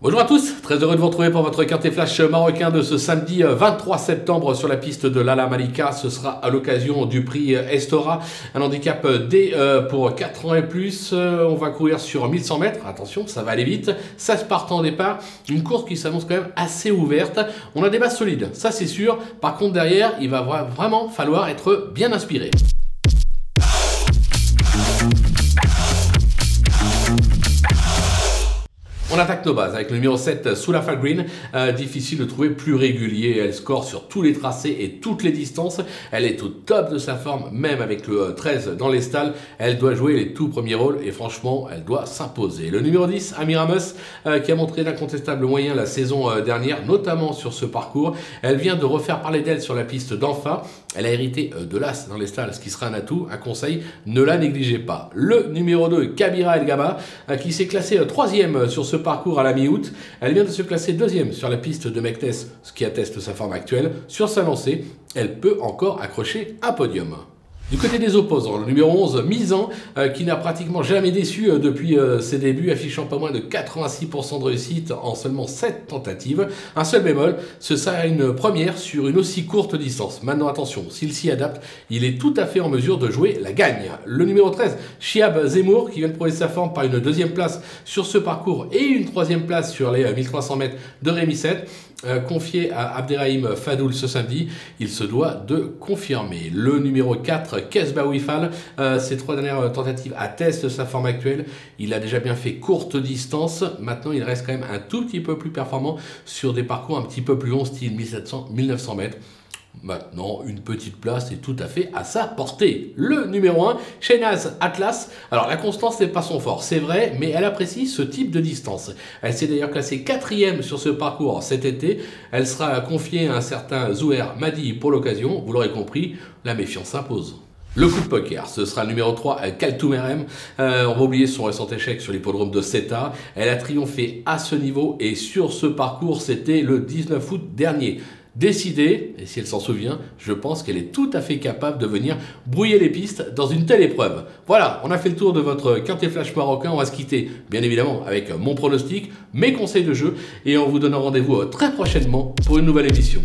Bonjour à tous, très heureux de vous retrouver pour votre quintet flash marocain de ce samedi 23 septembre sur la piste de l'Ala Malika. Ce sera à l'occasion du prix Estora, un handicap D pour 4 ans et plus. On va courir sur 1100 mètres, attention ça va aller vite, 16 partants au départ, une course qui s'annonce quand même assez ouverte. On a des bases solides, ça c'est sûr, par contre derrière il va vraiment falloir être bien inspiré. On attaque nos bases avec le numéro 7, Sulafa Green. Difficile de trouver plus régulier. Elle score sur tous les tracés et toutes les distances. Elle est au top de sa forme, même avec le 13 dans les stalles. Elle doit jouer les tout premiers rôles et franchement, elle doit s'imposer. Le numéro 10, Amiramus, qui a montré d'incontestables moyens la saison dernière, notamment sur ce parcours. Elle vient de refaire parler d'elle sur la piste d'Enfa. Elle a hérité de l'As dans les stalles, ce qui sera un atout. Un conseil, ne la négligez pas. Le numéro 2, Kabira El Gaba, qui s'est classé 3e sur ce parcours à la mi-août. Elle vient de se classer 2e sur la piste de Meknes, ce qui atteste sa forme actuelle. Sur sa lancée, elle peut encore accrocher un podium. Du côté des opposants, le numéro 11, Misan, qui n'a pratiquement jamais déçu depuis ses débuts, affichant pas moins de 86% de réussite en seulement 7 tentatives. Un seul bémol, ce sera une première sur une aussi courte distance. Maintenant attention, s'il s'y adapte, il est tout à fait en mesure de jouer la gagne. Le numéro 13, Chiab Zemmour, qui vient de prouver sa forme par une 2e place sur ce parcours et une 3e place sur les 1300 mètres de Rémi 7. Confié à Abderrahim Fadoul ce samedi, il se doit de confirmer. Le numéro 4, Kesba Wifal, ses 3 dernières tentatives attestent sa forme actuelle. Il a déjà bien fait courte distance. Maintenant, il reste quand même un tout petit peu plus performant sur des parcours un petit peu plus longs, style 1700-1900 mètres. Maintenant, une petite place est tout à fait à sa portée. Le numéro 1, Shahnaz Atlas. Alors, la constance n'est pas son fort, c'est vrai, mais elle apprécie ce type de distance. Elle s'est d'ailleurs classée 4e sur ce parcours cet été. Elle sera confiée à un certain Zouher Madi pour l'occasion. Vous l'aurez compris, la méfiance s'impose. Le coup de poker, ce sera le numéro 3, Kaltoumerem. On va oublier son récent échec sur l'hippodrome de Seta. Elle a triomphé à ce niveau et sur ce parcours, c'était le 19 août dernier. Décidée, et si elle s'en souvient, je pense qu'elle est tout à fait capable de venir brouiller les pistes dans une telle épreuve. Voilà, on a fait le tour de votre quintet flash marocain. On va se quitter, bien évidemment, avec mon pronostic, mes conseils de jeu, et on vous donne rendez-vous très prochainement pour une nouvelle émission.